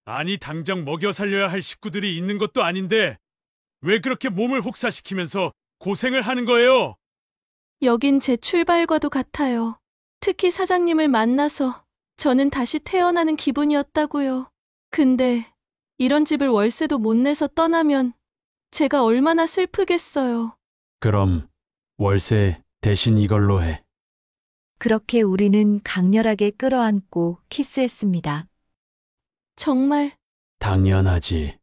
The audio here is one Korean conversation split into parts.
아니, 당장 먹여 살려야 할 식구들이 있는 것도 아닌데 왜 그렇게 몸을 혹사시키면서 고생을 하는 거예요? 여긴 제 출발과도 같아요. 특히 사장님을 만나서 저는 다시 태어나는 기분이었다고요. 근데 이런 집을 월세도 못 내서 떠나면 제가 얼마나 슬프겠어요. 그럼 월세 대신 이걸로 해. 그렇게 우리는 강렬하게 끌어안고 키스했습니다. 정말 당연하지.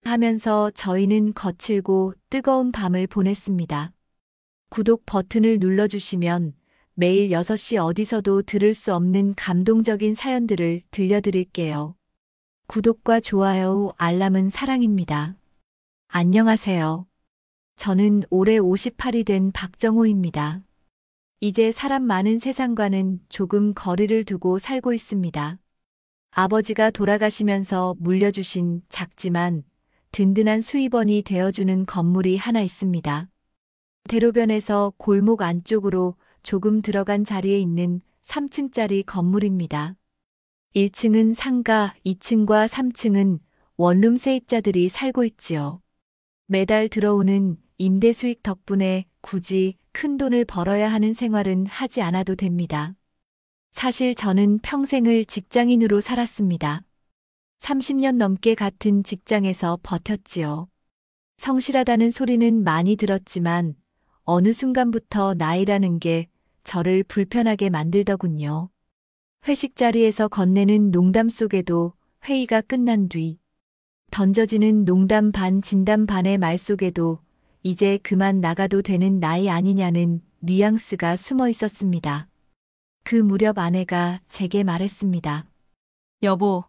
하면서 저희는 거칠고 뜨거운 밤을 보냈습니다. 구독 버튼을 눌러주시면 매일 6시 어디서도 들을 수 없는 감동적인 사연들을 들려드릴게요. 구독과 좋아요, 알람은 사랑입니다. 안녕하세요. 저는 올해 58이 된 박정호입니다. 이제 사람 많은 세상과는 조금 거리를 두고 살고 있습니다. 아버지가 돌아가시면서 물려주신 작지만 든든한 수입원이 되어주는 건물이 하나 있습니다. 대로변에서 골목 안쪽으로 조금 들어간 자리에 있는 3층짜리 건물입니다. 1층은 상가, 2층과 3층은 원룸 세입자들이 살고 있지요. 매달 들어오는 임대 수익 덕분에 굳이 큰 돈을 벌어야 하는 생활은 하지 않아도 됩니다. 사실 저는 평생을 직장인으로 살았습니다. 30년 넘게 같은 직장에서 버텼지요. 성실하다는 소리는 많이 들었지만 어느 순간부터 나이라는 게 저를 불편하게 만들더군요. 회식 자리에서 건네는 농담 속에도 회의가 끝난 뒤 던져지는 농담 반 진담 반의 말 속에도 이제 그만 나가도 되는 나이 아니냐는 뉘앙스가 숨어 있었습니다. 그 무렵 아내가 제게 말했습니다. 여보,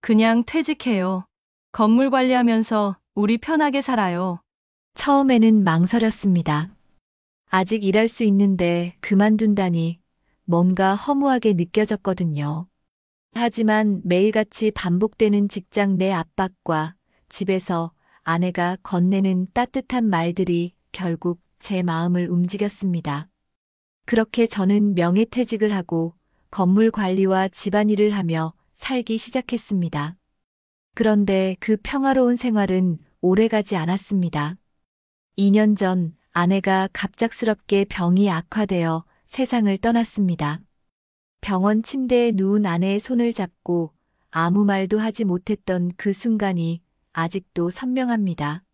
그냥 퇴직해요. 건물 관리하면서 우리 편하게 살아요. 처음에는 망설였습니다. 아직 일할 수 있는데 그만둔다니 뭔가 허무하게 느껴졌거든요. 하지만 매일같이 반복되는 직장 내 압박과 집에서 아내가 건네는 따뜻한 말들이 결국 제 마음을 움직였습니다. 그렇게 저는 명예퇴직을 하고 건물 관리와 집안일을 하며 살기 시작했습니다. 그런데 그 평화로운 생활은 오래가지 않았습니다. 2년 전 아내가 갑작스럽게 병이 악화되어 세상을 떠났습니다. 병원 침대에 누운 아내의 손을 잡고 아무 말도 하지 못했던 그 순간이 아직도 선명합니다.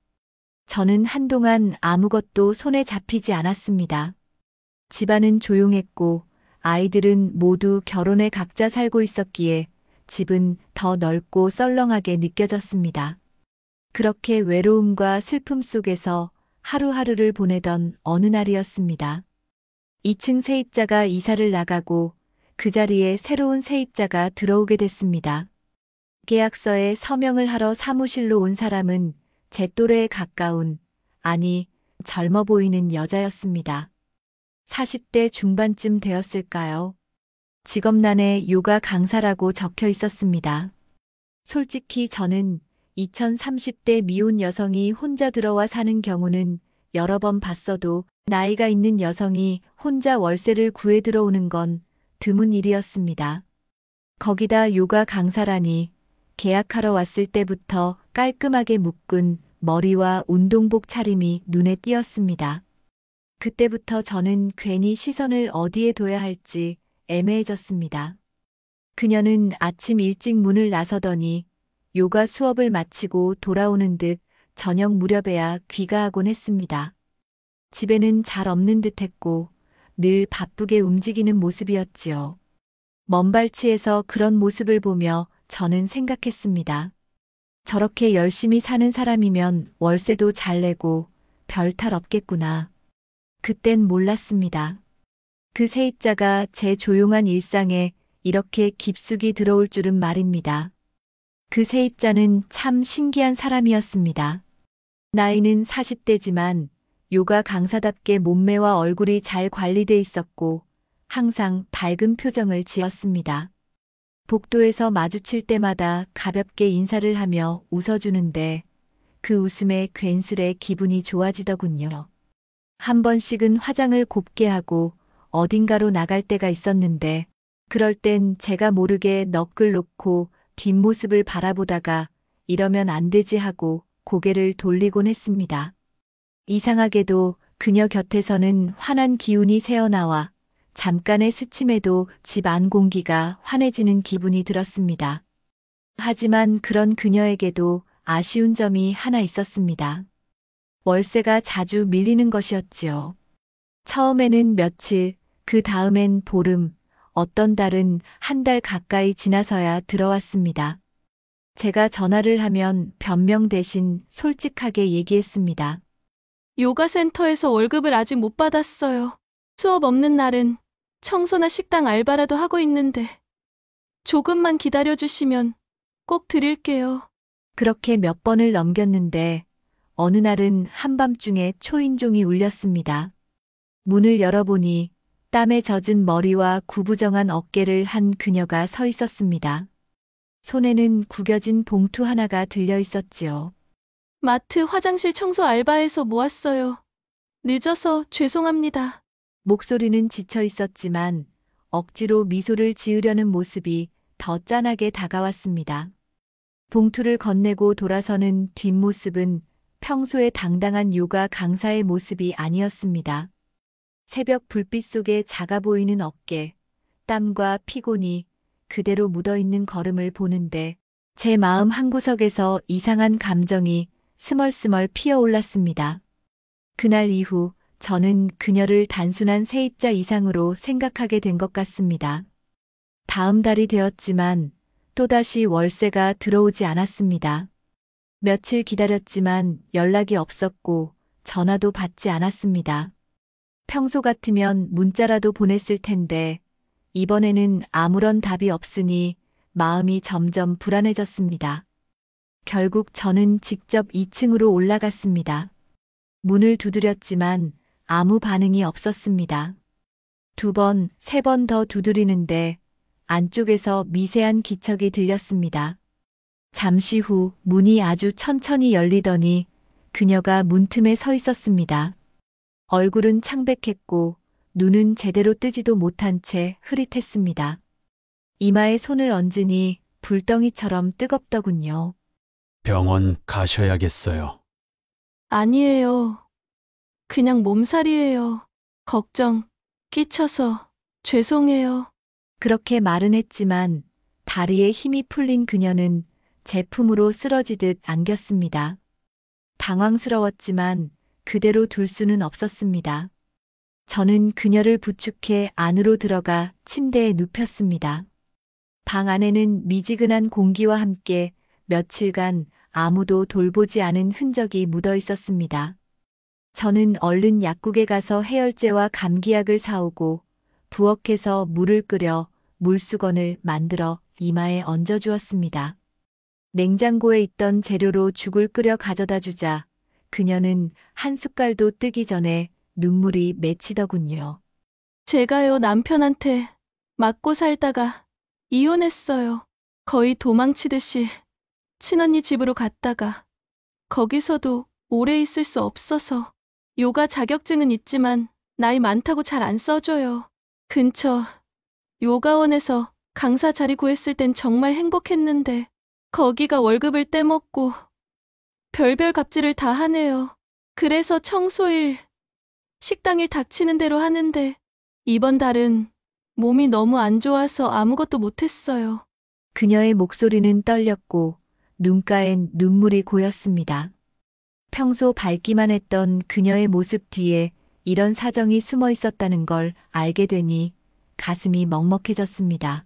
저는 한동안 아무것도 손에 잡히지 않았습니다. 집안은 조용했고 아이들은 모두 결혼해 각자 살고 있었기에 집은 더 넓고 썰렁하게 느껴졌습니다. 그렇게 외로움과 슬픔 속에서 하루하루를 보내던 어느 날이었습니다. 2층 세입자가 이사를 나가고 그 자리에 새로운 세입자가 들어오게 됐습니다. 계약서에 서명을 하러 사무실로 온 사람은 제 또래에 가까운, 아니, 젊어 보이는 여자였습니다. 40대 중반쯤 되었을까요? 직업란에 요가 강사라고 적혀 있었습니다. 솔직히 저는 2030대 미혼 여성이 혼자 들어와 사는 경우는 여러 번 봤어도 나이가 있는 여성이 혼자 월세를 구해 들어오는 건 드문 일이었습니다. 거기다 요가 강사라니 계약하러 왔을 때부터 깔끔하게 묶은 머리와 운동복 차림이 눈에 띄었습니다. 그때부터 저는 괜히 시선을 어디에 둬야 할지 애매해졌습니다. 그녀는 아침 일찍 문을 나서더니 요가 수업을 마치고 돌아오는 듯 저녁 무렵에야 귀가하곤 했습니다. 집에는 잘 없는 듯했고 늘 바쁘게 움직이는 모습이었지요. 먼발치에서 그런 모습을 보며 저는 생각했습니다. 저렇게 열심히 사는 사람이면 월세도 잘 내고 별 탈 없겠구나. 그땐 몰랐습니다. 그 세입자가 제 조용한 일상에 이렇게 깊숙이 들어올 줄은 말입니다. 그 세입자는 참 신기한 사람이었습니다. 나이는 40대지만 요가 강사답게 몸매와 얼굴이 잘 관리돼 있었고 항상 밝은 표정을 지었습니다. 복도에서 마주칠 때마다 가볍게 인사를 하며 웃어주는데 그 웃음에 괜스레 기분이 좋아지더군요. 한 번씩은 화장을 곱게 하고 어딘가로 나갈 때가 있었는데 그럴 땐 제가 모르게 넋을 놓고 뒷모습을 바라보다가 이러면 안 되지 하고 고개를 돌리곤 했습니다. 이상하게도 그녀 곁에서는 환한 기운이 새어나와 잠깐의 스침에도 집 안 공기가 환해지는 기분이 들었습니다. 하지만 그런 그녀에게도 아쉬운 점이 하나 있었습니다. 월세가 자주 밀리는 것이었지요. 처음에는 며칠, 그 다음엔 보름, 어떤 달은 한 달 가까이 지나서야 들어왔습니다. 제가 전화를 하면 변명 대신 솔직하게 얘기했습니다. 요가 센터에서 월급을 아직 못 받았어요. 수업 없는 날은 청소나 식당 알바라도 하고 있는데 조금만 기다려주시면 꼭 드릴게요. 그렇게 몇 번을 넘겼는데 어느 날은 한밤중에 초인종이 울렸습니다. 문을 열어보니 땀에 젖은 머리와 구부정한 어깨를 한 그녀가 서 있었습니다. 손에는 구겨진 봉투 하나가 들려 있었지요. 마트 화장실 청소 알바해서 모았어요. 늦어서 죄송합니다. 목소리는 지쳐 있었지만 억지로 미소를 지으려는 모습이 더 짠하게 다가왔습니다. 봉투를 건네고 돌아서는 뒷모습은 평소에 당당한 요가 강사의 모습이 아니었습니다. 새벽 불빛 속에 작아 보이는 어깨, 땀과 피곤이 그대로 묻어있는 걸음을 보는데 제 마음 한구석에서 이상한 감정이 스멀스멀 피어올랐습니다. 그날 이후 저는 그녀를 단순한 세입자 이상으로 생각하게 된 것 같습니다. 다음 달이 되었지만 또다시 월세가 들어오지 않았습니다. 며칠 기다렸지만 연락이 없었고 전화도 받지 않았습니다. 평소 같으면 문자라도 보냈을 텐데 이번에는 아무런 답이 없으니 마음이 점점 불안해졌습니다. 결국 저는 직접 2층으로 올라갔습니다. 문을 두드렸지만 아무 반응이 없었습니다. 2번, 3번 더 두드리는데 안쪽에서 미세한 기척이 들렸습니다. 잠시 후 문이 아주 천천히 열리더니 그녀가 문틈에 서 있었습니다. 얼굴은 창백했고 눈은 제대로 뜨지도 못한 채 흐릿했습니다. 이마에 손을 얹으니 불덩이처럼 뜨겁더군요. 병원 가셔야겠어요. 아니에요. 그냥 몸살이에요. 걱정 끼쳐서 죄송해요. 그렇게 말은 했지만 다리에 힘이 풀린 그녀는 제품으로 쓰러지듯 안겼습니다. 당황스러웠지만 그대로 둘 수는 없었습니다. 저는 그녀를 부축해 안으로 들어가 침대에 눕혔습니다. 방 안에는 미지근한 공기와 함께 며칠간 아무도 돌보지 않은 흔적이 묻어 있었습니다. 저는 얼른 약국에 가서 해열제와 감기약을 사오고 부엌에서 물을 끓여 물수건을 만들어 이마에 얹어주었습니다. 냉장고에 있던 재료로 죽을 끓여 가져다 주자 그녀는 한 숟갈도 뜨기 전에 눈물이 맺히더군요. 제가요 남편한테 맞고 살다가 이혼했어요. 거의 도망치듯이 친언니 집으로 갔다가 거기서도 오래 있을 수 없어서 요가 자격증은 있지만 나이 많다고 잘 안 써줘요. 근처 요가원에서 강사 자리 구했을 땐 정말 행복했는데 거기가 월급을 떼먹고 별별 갑질을 다 하네요. 그래서 청소일, 식당일 닥치는 대로 하는데 이번 달은 몸이 너무 안 좋아서 아무것도 못했어요. 그녀의 목소리는 떨렸고 눈가엔 눈물이 고였습니다. 평소 밝기만 했던 그녀의 모습 뒤에 이런 사정이 숨어 있었다는 걸 알게 되니 가슴이 먹먹해졌습니다.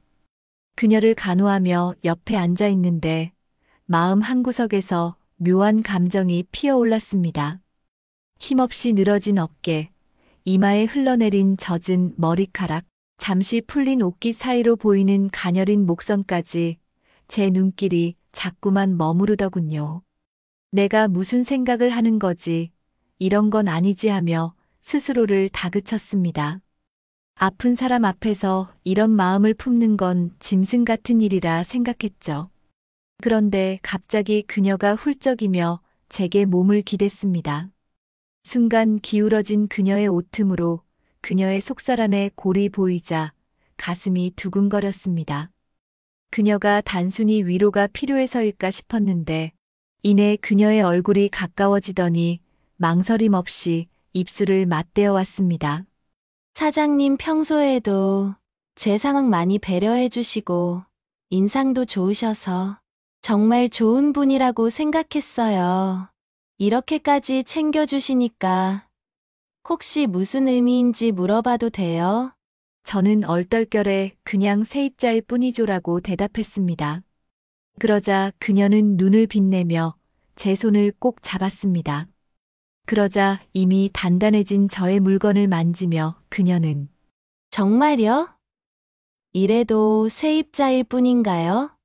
그녀를 간호하며 옆에 앉아 있는데 마음 한구석에서 묘한 감정이 피어올랐습니다. 힘없이 늘어진 어깨, 이마에 흘러내린 젖은 머리카락, 잠시 풀린 옷깃 사이로 보이는 가녀린 목선까지 제 눈길이 자꾸만 머무르더군요. 내가 무슨 생각을 하는 거지, 이런 건 아니지 하며 스스로를 다그쳤습니다. 아픈 사람 앞에서 이런 마음을 품는 건 짐승 같은 일이라 생각했죠. 그런데 갑자기 그녀가 훌쩍이며 제게 몸을 기댔습니다. 순간 기울어진 그녀의 옷틈으로 그녀의 속살 안에 골이 보이자 가슴이 두근거렸습니다. 그녀가 단순히 위로가 필요해서일까 싶었는데 이내 그녀의 얼굴이 가까워지더니 망설임 없이 입술을 맞대어 왔습니다. 사장님 평소에도 제 상황 많이 배려해 주시고 인상도 좋으셔서 정말 좋은 분이라고 생각했어요. 이렇게까지 챙겨주시니까 혹시 무슨 의미인지 물어봐도 돼요? 저는 얼떨결에 그냥 세입자일 뿐이죠라고 대답했습니다. 그러자 그녀는 눈을 빛내며 제 손을 꼭 잡았습니다. 그러자 이미 단단해진 저의 물건을 만지며 그녀는 정말요? 이래도 세입자일 뿐인가요?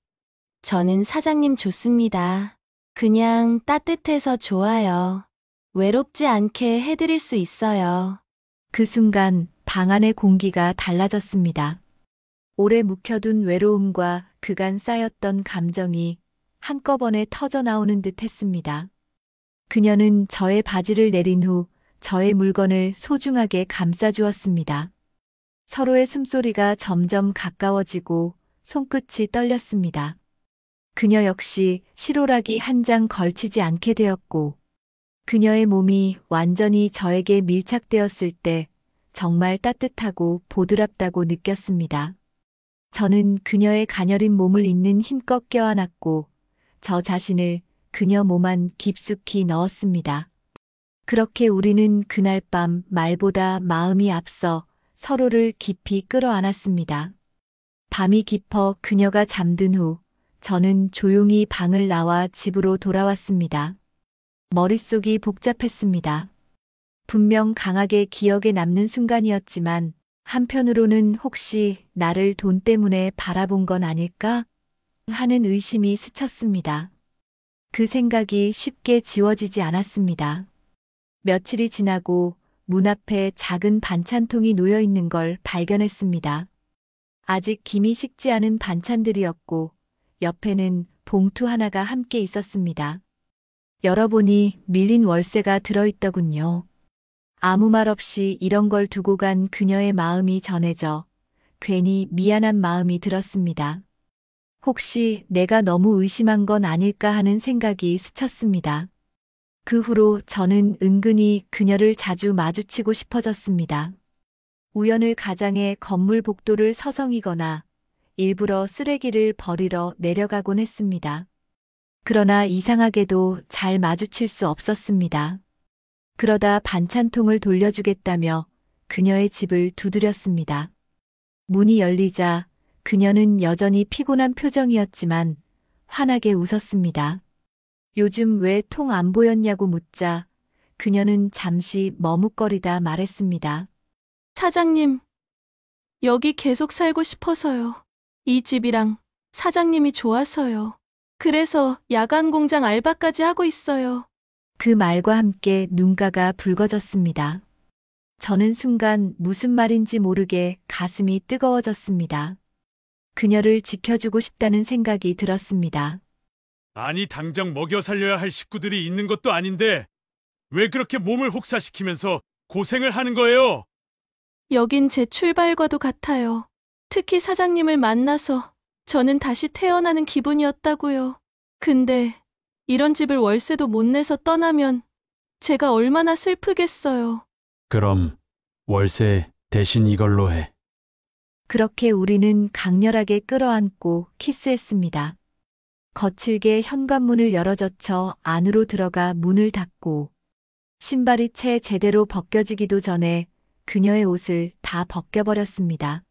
저는 사장님 좋습니다. 그냥 따뜻해서 좋아요. 외롭지 않게 해드릴 수 있어요. 그 순간 방 안의 공기가 달라졌습니다. 오래 묵혀둔 외로움과 그간 쌓였던 감정이 한꺼번에 터져나오는 듯 했습니다. 그녀는 저의 바지를 내린 후 저의 물건을 소중하게 감싸주었습니다. 서로의 숨소리가 점점 가까워지고 손끝이 떨렸습니다. 그녀 역시 실오라기 한 장 걸치지 않게 되었고 그녀의 몸이 완전히 저에게 밀착되었을 때 정말 따뜻하고 보드랍다고 느꼈습니다. 저는 그녀의 가녀린 몸을 있는 힘껏 껴안았고 저 자신을 그녀 몸 안 깊숙이 넣었습니다. 그렇게 우리는 그날 밤 말보다 마음이 앞서 서로를 깊이 끌어안았습니다. 밤이 깊어 그녀가 잠든 후 저는 조용히 방을 나와 집으로 돌아왔습니다. 머릿속이 복잡했습니다. 분명 강하게 기억에 남는 순간이었지만 한편으로는 혹시 나를 돈 때문에 바라본 건 아닐까 하는 의심이 스쳤습니다. 그 생각이 쉽게 지워지지 않았습니다. 며칠이 지나고 문 앞에 작은 반찬통이 놓여 있는 걸 발견했습니다. 아직 김이 식지 않은 반찬들이었고 옆에는 봉투 하나가 함께 있었습니다. 열어보니 밀린 월세가 들어있더군요. 아무 말 없이 이런 걸 두고 간 그녀의 마음이 전해져 괜히 미안한 마음이 들었습니다. 혹시 내가 너무 의심한 건 아닐까 하는 생각이 스쳤습니다. 그 후로 저는 은근히 그녀를 자주 마주치고 싶어졌습니다. 우연을 가장해 건물 복도를 서성이거나 일부러 쓰레기를 버리러 내려가곤 했습니다. 그러나 이상하게도 잘 마주칠 수 없었습니다. 그러다 반찬통을 돌려주겠다며 그녀의 집을 두드렸습니다. 문이 열리자 그녀는 여전히 피곤한 표정이었지만 환하게 웃었습니다. 요즘 왜 통 안 보였냐고 묻자 그녀는 잠시 머뭇거리다 말했습니다. 사장님, 여기 계속 살고 싶어서요. 이 집이랑 사장님이 좋아서요. 그래서 야간 공장 알바까지 하고 있어요. 그 말과 함께 눈가가 붉어졌습니다. 저는 순간 무슨 말인지 모르게 가슴이 뜨거워졌습니다. 그녀를 지켜주고 싶다는 생각이 들었습니다. 아니 당장 먹여 살려야 할 식구들이 있는 것도 아닌데 왜 그렇게 몸을 혹사시키면서 고생을 하는 거예요? 여긴 제 출발과도 같아요. 특히 사장님을 만나서 저는 다시 태어나는 기분이었다고요. 근데 이런 집을 월세도 못 내서 떠나면 제가 얼마나 슬프겠어요. 그럼 월세 대신 이걸로 해. 그렇게 우리는 강렬하게 끌어안고 키스했습니다. 거칠게 현관문을 열어젖혀 안으로 들어가 문을 닫고 신발이 채 제대로 벗겨지기도 전에 그녀의 옷을 다 벗겨버렸습니다.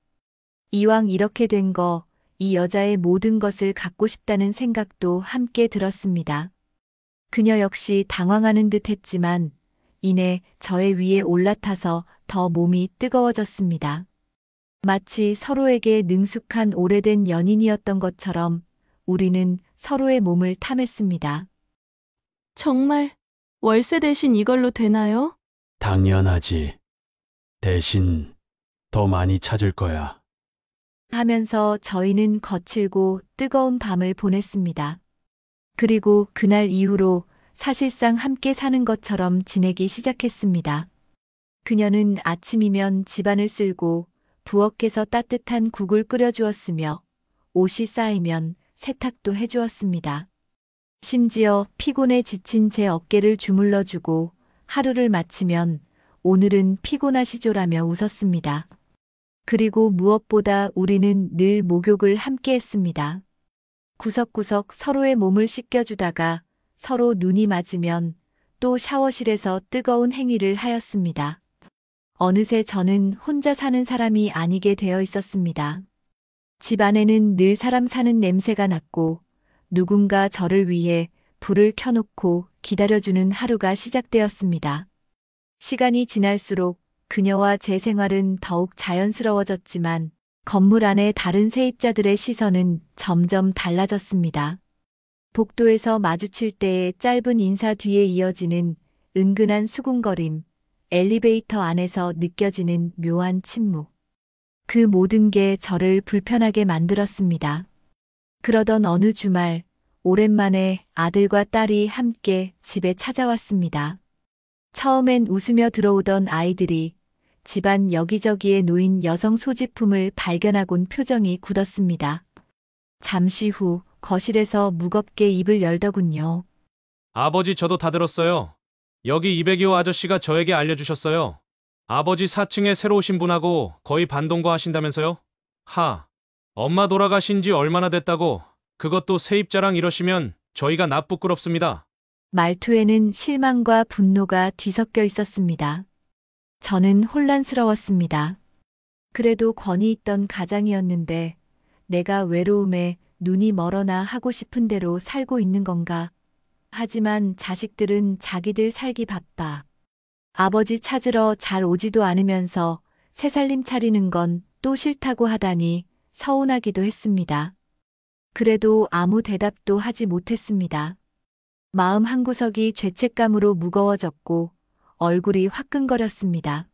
이왕 이렇게 된 거 이 여자의 모든 것을 갖고 싶다는 생각도 함께 들었습니다. 그녀 역시 당황하는 듯 했지만 이내 저의 위에 올라타서 더 몸이 뜨거워졌습니다. 마치 서로에게 능숙한 오래된 연인이었던 것처럼 우리는 서로의 몸을 탐했습니다. 정말 월세 대신 이걸로 되나요? 당연하지. 대신 더 많이 찾을 거야. 하면서 저희는 거칠고 뜨거운 밤을 보냈습니다. 그리고 그날 이후로 사실상 함께 사는 것처럼 지내기 시작했습니다. 그녀는 아침이면 집안을 쓸고 부엌에서 따뜻한 국을 끓여주었으며 옷이 쌓이면 세탁도 해주었습니다. 심지어 피곤에 지친 제 어깨를 주물러주고 하루를 마치면 오늘은 피곤하시죠라며 웃었습니다. 그리고 무엇보다 우리는 늘 목욕을 함께 했습니다. 구석구석 서로의 몸을 씻겨주다가 서로 눈이 맞으면 또 샤워실에서 뜨거운 행위를 하였습니다. 어느새 저는 혼자 사는 사람이 아니게 되어 있었습니다. 집 안에는 늘 사람 사는 냄새가 났고 누군가 저를 위해 불을 켜놓고 기다려주는 하루가 시작되었습니다. 시간이 지날수록 그녀와 제 생활은 더욱 자연스러워졌지만 건물 안의 다른 세입자들의 시선은 점점 달라졌습니다. 복도에서 마주칠 때의 짧은 인사 뒤에 이어지는 은근한 수군거림, 엘리베이터 안에서 느껴지는 묘한 침묵. 그 모든 게 저를 불편하게 만들었습니다. 그러던 어느 주말, 오랜만에 아들과 딸이 함께 집에 찾아왔습니다. 처음엔 웃으며 들어오던 아이들이 집안 여기저기에 놓인 여성 소지품을 발견하곤 표정이 굳었습니다. 잠시 후 거실에서 무겁게 입을 열더군요. 아버지, 저도 다 들었어요. 여기 202호 아저씨가 저에게 알려주셨어요. 아버지 4층에 새로 오신 분하고 거의 반동거 하신다면서요? 엄마 돌아가신 지 얼마나 됐다고. 그것도 세입자랑 이러시면 저희가 나 부끄럽습니다. 말투에는 실망과 분노가 뒤섞여 있었습니다. 저는 혼란스러웠습니다. 그래도 권위 있던 가장이었는데 내가 외로움에 눈이 멀어나 하고 싶은 대로 살고 있는 건가? 하지만 자식들은 자기들 살기 바빠. 아버지 찾으러 잘 오지도 않으면서 새살림 차리는 건 또 싫다고 하다니 서운하기도 했습니다. 그래도 아무 대답도 하지 못했습니다. 마음 한구석이 죄책감으로 무거워졌고 얼굴이 화끈거렸습니다.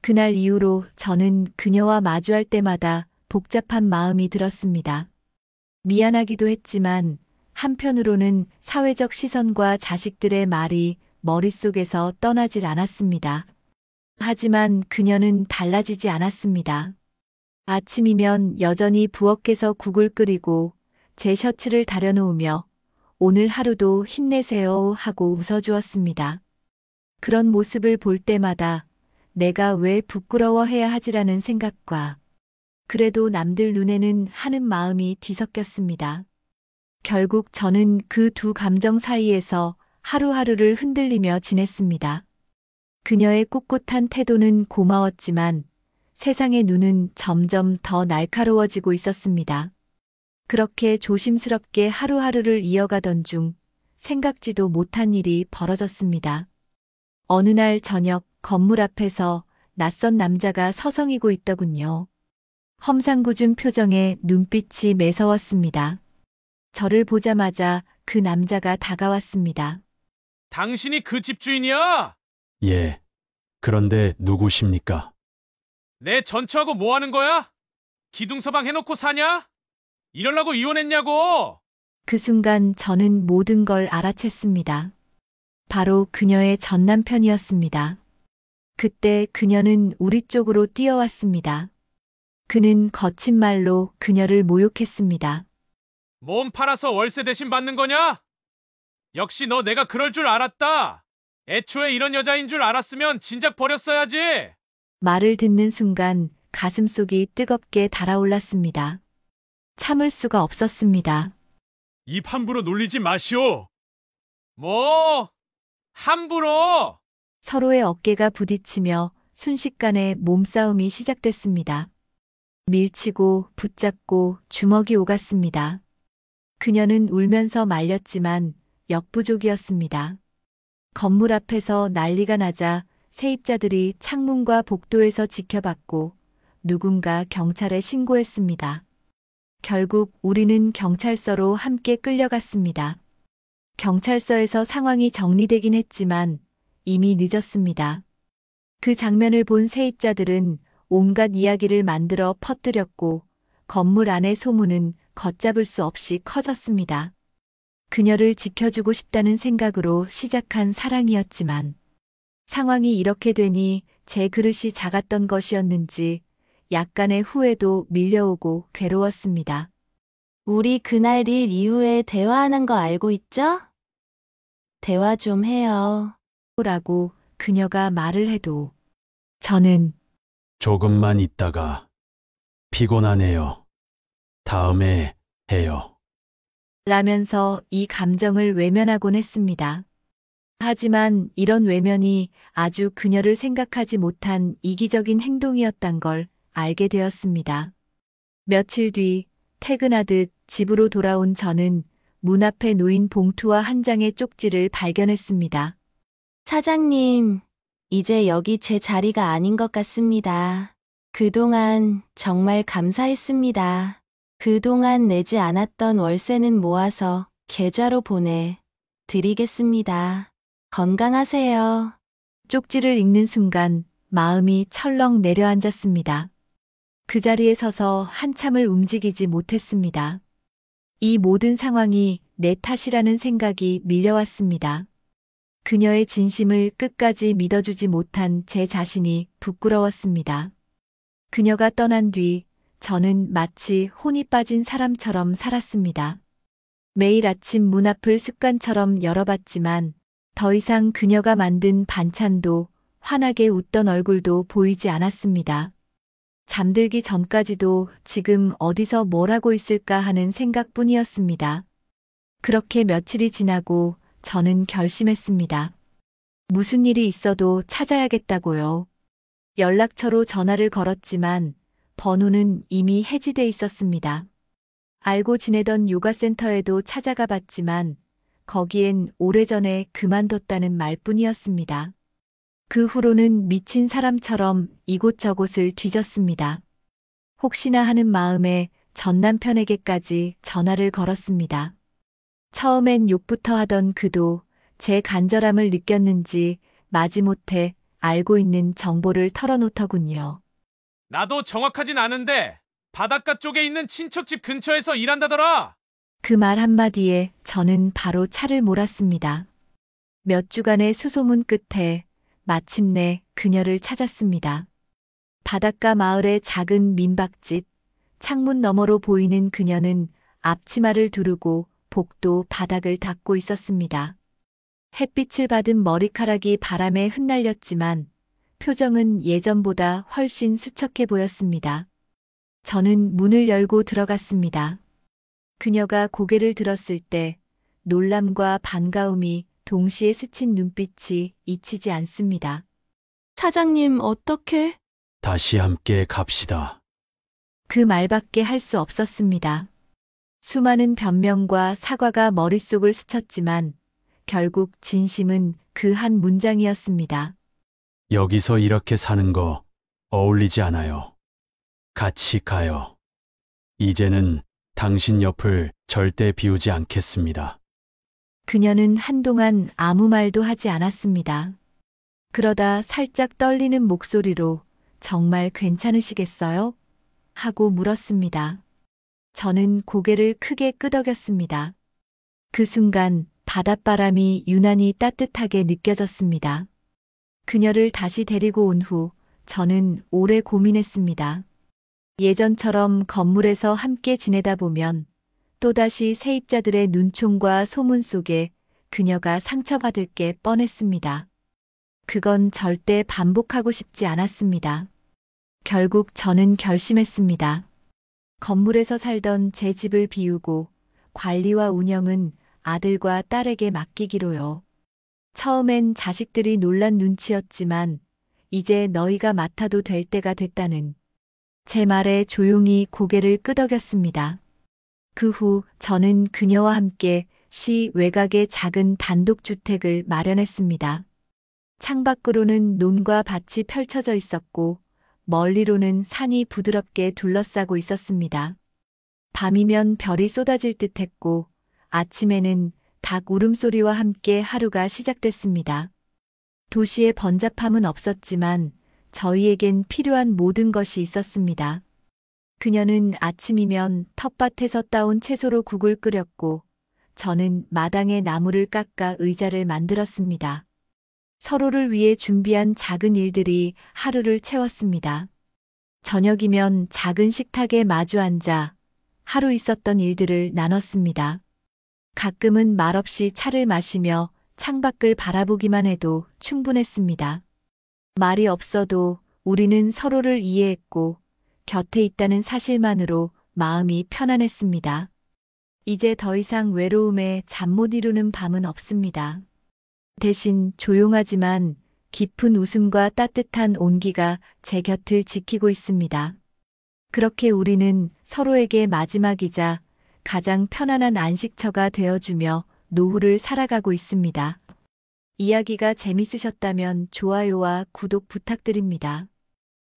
그날 이후로 저는 그녀와 마주할 때마다 복잡한 마음이 들었습니다. 미안하기도 했지만 한편으로는 사회적 시선과 자식들의 말이 머릿속에서 떠나질 않았습니다. 하지만 그녀는 달라지지 않았습니다. 아침이면 여전히 부엌에서 국을 끓이고 제 셔츠를 다려놓으며 오늘 하루도 힘내세요 하고 웃어주었습니다. 그런 모습을 볼 때마다 내가 왜 부끄러워해야 하지라는 생각과 그래도 남들 눈에는 하는 마음이 뒤섞였습니다. 결국 저는 그 두 감정 사이에서 하루하루를 흔들리며 지냈습니다. 그녀의 꿋꿋한 태도는 고마웠지만 세상의 눈은 점점 더 날카로워지고 있었습니다. 그렇게 조심스럽게 하루하루를 이어가던 중 생각지도 못한 일이 벌어졌습니다. 어느 날 저녁 건물 앞에서 낯선 남자가 서성이고 있더군요. 험상궂은 표정에 눈빛이 매서웠습니다. 저를 보자마자 그 남자가 다가왔습니다. 당신이 그 집주인이야? 예. 그런데 누구십니까? 내 전처하고 뭐 하는 거야? 기둥서방 해놓고 사냐? 이러려고 이혼했냐고! 그 순간 저는 모든 걸 알아챘습니다. 바로 그녀의 전 남편이었습니다. 그때 그녀는 우리 쪽으로 뛰어왔습니다. 그는 거친 말로 그녀를 모욕했습니다. 몸 팔아서 월세 대신 받는 거냐? 역시 너 내가 그럴 줄 알았다. 애초에 이런 여자인 줄 알았으면 진작 버렸어야지. 말을 듣는 순간 가슴속이 뜨겁게 달아올랐습니다. 참을 수가 없었습니다. 입 함부로 놀리지 마시오. 뭐? 함부로? 서로의 어깨가 부딪히며 순식간에 몸싸움이 시작됐습니다. 밀치고 붙잡고 주먹이 오갔습니다. 그녀는 울면서 말렸지만 역부족이었습니다. 건물 앞에서 난리가 나자 세입자들이 창문과 복도에서 지켜봤고 누군가 경찰에 신고했습니다. 결국 우리는 경찰서로 함께 끌려갔습니다. 경찰서에서 상황이 정리되긴 했지만 이미 늦었습니다. 그 장면을 본 세입자들은 온갖 이야기를 만들어 퍼뜨렸고 건물 안의 소문은 걷잡을 수 없이 커졌습니다. 그녀를 지켜주고 싶다는 생각으로 시작한 사랑이었지만 상황이 이렇게 되니 제 그릇이 작았던 것이었는지 약간의 후회도 밀려오고 괴로웠습니다. 우리 그날 일 이후에 대화하는 거 알고 있죠? 대화 좀 해요. 라고 그녀가 말을 해도 저는 조금만 있다가 피곤하네요. 다음에 해요. 라면서 이 감정을 외면하곤 했습니다. 하지만 이런 외면이 아주 그녀를 생각하지 못한 이기적인 행동이었단 걸 알게 되었습니다. 며칠 뒤 퇴근하듯 집으로 돌아온 저는 문 앞에 놓인 봉투와 한 장의 쪽지를 발견했습니다. 사장님, 이제 여기 제 자리가 아닌 것 같습니다. 그동안 정말 감사했습니다. 그동안 내지 않았던 월세는 모아서 계좌로 보내드리겠습니다. 건강하세요. 쪽지를 읽는 순간 마음이 철렁 내려앉았습니다. 그 자리에 서서 한참을 움직이지 못했습니다. 이 모든 상황이 내 탓이라는 생각이 밀려왔습니다. 그녀의 진심을 끝까지 믿어주지 못한 제 자신이 부끄러웠습니다. 그녀가 떠난 뒤 저는 마치 혼이 빠진 사람처럼 살았습니다. 매일 아침 문 앞을 습관처럼 열어봤지만 더 이상 그녀가 만든 반찬도 환하게 웃던 얼굴도 보이지 않았습니다. 잠들기 전까지도 지금 어디서 뭘 하고 있을까 하는 생각뿐이었습니다. 그렇게 며칠이 지나고 저는 결심했습니다. 무슨 일이 있어도 찾아야겠다고요. 연락처로 전화를 걸었지만 번호는 이미 해지돼 있었습니다. 알고 지내던 요가센터에도 찾아가 봤지만 거기엔 오래전에 그만뒀다는 말뿐이었습니다. 그 후로는 미친 사람처럼 이곳저곳을 뒤졌습니다. 혹시나 하는 마음에 전 남편에게까지 전화를 걸었습니다. 처음엔 욕부터 하던 그도 제 간절함을 느꼈는지 마지못해 알고 있는 정보를 털어놓더군요. 나도 정확하진 않은데 바닷가 쪽에 있는 친척집 근처에서 일한다더라. 그 말 한마디에 저는 바로 차를 몰았습니다. 몇 주간의 수소문 끝에 마침내 그녀를 찾았습니다. 바닷가 마을의 작은 민박집, 창문 너머로 보이는 그녀는 앞치마를 두르고 복도 바닥을 닦고 있었습니다. 햇빛을 받은 머리카락이 바람에 흩날렸지만 표정은 예전보다 훨씬 수척해 보였습니다. 저는 문을 열고 들어갔습니다. 그녀가 고개를 들었을 때 놀람과 반가움이 동시에 스친 눈빛이 잊히지 않습니다. 사장님, 어떻게? 다시 함께 갑시다. 그 말밖에 할 수 없었습니다. 수많은 변명과 사과가 머릿속을 스쳤지만 결국 진심은 그 한 문장이었습니다. 여기서 이렇게 사는 거 어울리지 않아요. 같이 가요. 이제는 당신 옆을 절대 비우지 않겠습니다. 그녀는 한동안 아무 말도 하지 않았습니다. 그러다 살짝 떨리는 목소리로 정말 괜찮으시겠어요? 하고 물었습니다. 저는 고개를 크게 끄덕였습니다. 그 순간 바닷바람이 유난히 따뜻하게 느껴졌습니다. 그녀를 다시 데리고 온 후 저는 오래 고민했습니다. 예전처럼 건물에서 함께 지내다 보면 또다시 세입자들의 눈총과 소문 속에 그녀가 상처받을 게 뻔했습니다. 그건 절대 반복하고 싶지 않았습니다. 결국 저는 결심했습니다. 건물에서 살던 제 집을 비우고 관리와 운영은 아들과 딸에게 맡기기로요. 처음엔 자식들이 놀란 눈치였지만 이제 너희가 맡아도 될 때가 됐다는 제 말에 조용히 고개를 끄덕였습니다. 그 후 저는 그녀와 함께 시 외곽의 작은 단독주택을 마련했습니다. 창밖으로는 논과 밭이 펼쳐져 있었고 멀리로는 산이 부드럽게 둘러싸고 있었습니다. 밤이면 별이 쏟아질 듯했고 아침에는 닭 울음소리와 함께 하루가 시작됐습니다. 도시의 번잡함은 없었지만 저희에겐 필요한 모든 것이 있었습니다. 그녀는 아침이면 텃밭에서 따온 채소로 국을 끓였고 저는 마당에 나무를 깎아 의자를 만들었습니다. 서로를 위해 준비한 작은 일들이 하루를 채웠습니다. 저녁이면 작은 식탁에 마주 앉아 하루 있었던 일들을 나눴습니다. 가끔은 말없이 차를 마시며 창밖을 바라보기만 해도 충분했습니다. 말이 없어도 우리는 서로를 이해했고 곁에 있다는 사실만으로 마음이 편안했습니다. 이제 더 이상 외로움에 잠 못 이루는 밤은 없습니다. 대신 조용하지만 깊은 웃음과 따뜻한 온기가 제 곁을 지키고 있습니다. 그렇게 우리는 서로에게 마지막이자 가장 편안한 안식처가 되어주며 노후를 살아가고 있습니다. 이야기가 재밌으셨다면 좋아요와 구독 부탁드립니다.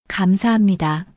감사합니다.